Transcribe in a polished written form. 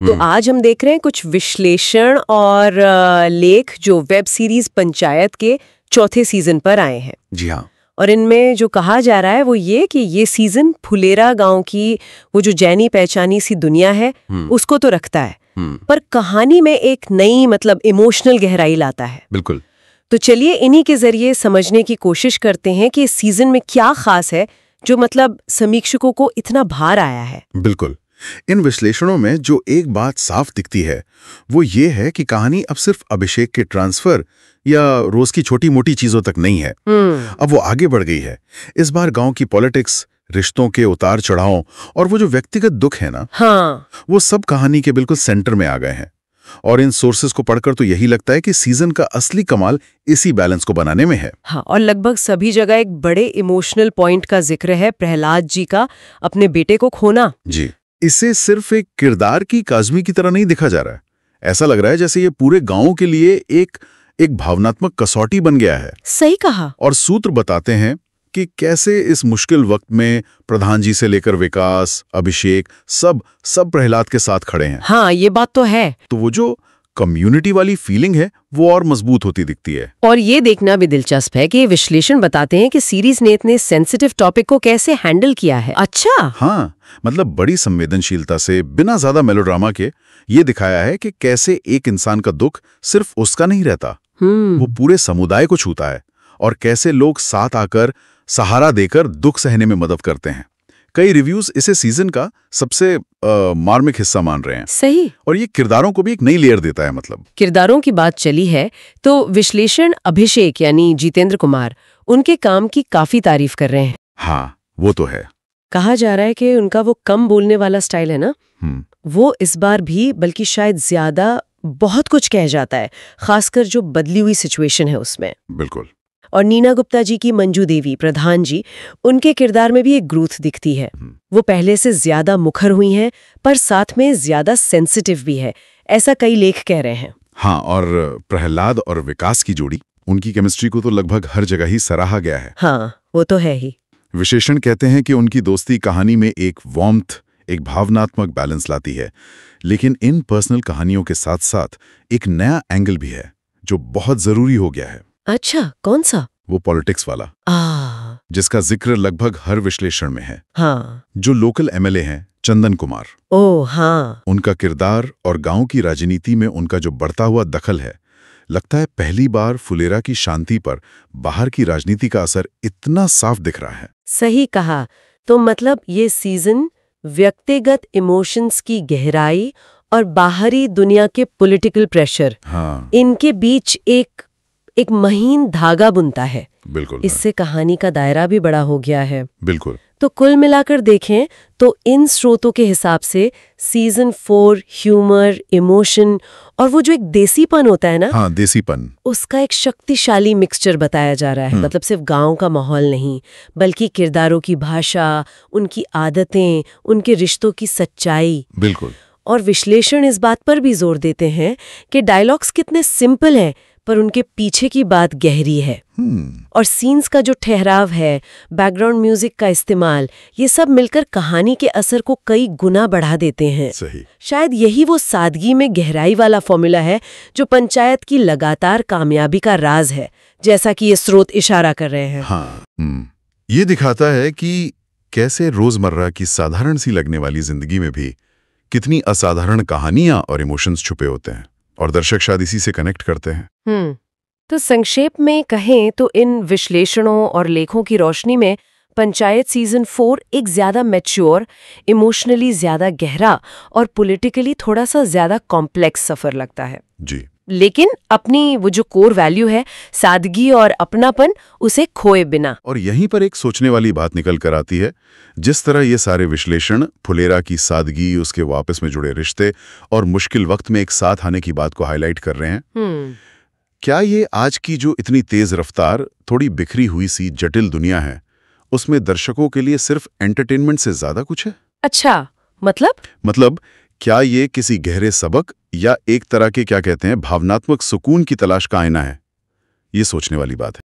तो आज हम देख रहे हैं कुछ विश्लेषण और लेख जो वेब सीरीज पंचायत के चौथे सीजन पर आए हैं। जी हाँ। और इनमें जो कहा जा रहा है वो ये कि ये सीजन फुलेरा गांव की वो जो जानी पहचानी सी दुनिया है उसको तो रखता है, पर कहानी में एक नई मतलब इमोशनल गहराई लाता है। बिल्कुल। तो चलिए इन्हीं के जरिए समझने की कोशिश करते हैं कि इस सीजन में क्या खास है जो मतलब समीक्षकों को इतना भार आया है। बिल्कुल। इन विश्लेषणों में जो एक बात साफ दिखती है वो ये है कि कहानी अब सिर्फ अभिषेक के ट्रांसफर या रोज की छोटी मोटी चीजों तक नहीं है। अब वो आगे बढ़ गई है। इस बार गांव की पॉलिटिक्स, रिश्तों के उतार चढ़ाव और वो जो व्यक्तिगत दुख है ना, हाँ, वो सब कहानी के बिल्कुल सेंटर में आ गए हैं। और इन सोर्सेस को पढ़कर तो यही लगता है कि सीजन का असली कमाल इसी बैलेंस को बनाने में है। हाँ, और लगभग सभी जगह एक बड़े इमोशनल पॉइंट का जिक्र है, प्रहलाद जी का अपने बेटे को खोना। जी, इसे सिर्फ एक किरदार की काज़मी की तरह नहीं दिखा जा रहा है। ऐसा लग रहा है जैसे ये पूरे गांव के लिए एक भावनात्मक कसौटी बन गया है। सही कहा। और सूत्र बताते हैं कि कैसे इस मुश्किल वक्त में प्रधान जी से लेकर विकास, अभिषेक सब प्रहलाद के साथ खड़े हैं। हाँ, ये बात तो है। तो वो जो कम्युनिटी वाली फीलिंग है वो और मजबूत होती दिखती है। और ये देखना भी दिलचस्प है कि विश्लेषण बताते हैं कि सीरीज ने इतने सेंसिटिव टॉपिक को कैसे हैंडल किया है। अच्छा, हाँ, मतलब बड़ी संवेदनशीलता से, बिना ज्यादा मेलोड्रामा के ये दिखाया है कि कैसे एक इंसान का दुख सिर्फ उसका नहीं रहता, वो पूरे समुदाय को छूता है, और कैसे लोग साथ आकर सहारा देकर दुख सहने में मदद करते हैं। कई रिव्यूज इसे सीजन का सबसे मार्मिक हिस्सा मान रहे हैं। सही। और ये किरदारों को भी एक नई लेयर देता है। मतलब किरदारों की बात चली है तो विश्लेषण अभिषेक यानी जितेंद्र कुमार उनके काम की काफी तारीफ कर रहे हैं। हाँ, वो तो है। कहा जा रहा है कि उनका वो कम बोलने वाला स्टाइल है ना, वो इस बार भी बल्कि शायद ज्यादा बहुत कुछ कह जाता है, खासकर जो बदली हुई सिचुएशन है उसमें। बिल्कुल। और नीना गुप्ता जी की मंजू देवी प्रधान जी, उनके किरदार में भी एक ग्रोथ दिखती है। वो पहले से ज्यादा मुखर हुई हैं, पर साथ में ज्यादा सेंसिटिव भी है, ऐसा कई लेख कह रहे हैं। हाँ, और प्रहलाद और विकास की जोड़ी, उनकी केमिस्ट्री को तो लगभग हर जगह ही सराहा गया है। हाँ, वो तो है ही। विशेषण कहते हैं कि उनकी दोस्ती कहानी में एक वार्मथ, एक भावनात्मक बैलेंस लाती है। लेकिन इन पर्सनल कहानियों के साथ साथ एक नया एंगल भी है जो बहुत जरूरी हो गया है। अच्छा, कौन सा? वो पॉलिटिक्स वाला, जिसका जिक्र लगभग हर विश्लेषण में है। हाँ। जो लोकल एमएलए हैं चंदन कुमार, ओह हाँ, उनका किरदार और गांव की राजनीति में उनका जो बढ़ता हुआ दखल है, लगता है पहली बार फुलेरा की शांति पर बाहर की राजनीति का असर इतना साफ दिख रहा है। सही कहा। तो मतलब ये सीजन व्यक्तिगत इमोशंस की गहराई और बाहरी दुनिया के पॉलिटिकल प्रेशर, हाँ, इनके बीच एक महीन धागा बुनता है। बिल्कुल। इससे कहानी का दायरा भी बड़ा हो गया है। बिल्कुल। तो कुल मिलाकर देखें तो इन स्रोतों के हिसाब से सीजन 4 ह्यूमर, इमोशन और वो जो एक देसीपन होता है ना, हाँ, देसीपन, उसका एक शक्तिशाली मिक्सचर बताया जा रहा है। मतलब सिर्फ गांव का माहौल नहीं, बल्कि किरदारों की भाषा, उनकी आदतें, उनके रिश्तों की सच्चाई। बिल्कुल। और विश्लेषण इस बात पर भी जोर देते हैं कि डायलॉग्स कितने सिंपल हैं, पर उनके पीछे की बात गहरी है। और सीन्स का जो ठहराव है, बैकग्राउंड म्यूजिक का इस्तेमाल, ये सब मिलकर कहानी के असर को कई गुना बढ़ा देते हैं। सही। शायद यही वो सादगी में गहराई वाला फॉर्मूला है जो पंचायत की लगातार कामयाबी का राज है, जैसा कि ये स्रोत इशारा कर रहे हैं। हाँ, ये दिखाता है कि कैसे रोजमर्रा की साधारण सी लगने वाली जिंदगी में भी कितनी असाधारण कहानियां और इमोशंस छुपे होते हैं, और दर्शक शायद इसी से कनेक्ट करते हैं। तो संक्षेप में कहें तो इन विश्लेषणों और लेखों की रोशनी में पंचायत सीजन 4 एक ज्यादा मैच्योर, इमोशनली ज्यादा गहरा और पॉलिटिकली थोड़ा सा ज्यादा कॉम्प्लेक्स सफर लगता है। जी। लेकिन अपनी वो जो कोर वैल्यू है, सादगी और अपनापन, उसे खोए बिना। और यहीं पर एक सोचने वाली बात निकल कर आती है। जिस तरह ये सारे विश्लेषण फुलेरा की सादगी, उसके वापस में जुड़े रिश्ते और मुश्किल वक्त में एक साथ आने की बात को हाईलाइट कर रहे हैं, क्या ये आज की जो इतनी तेज रफ्तार, थोड़ी बिखरी हुई सी जटिल दुनिया है, उसमें दर्शकों के लिए सिर्फ एंटरटेनमेंट से ज्यादा कुछ है? अच्छा, मतलब क्या ये किसी गहरे सबक या एक तरह के, क्या कहते हैं, भावनात्मक सुकून की तलाश का आईना है? ये सोचने वाली बात है।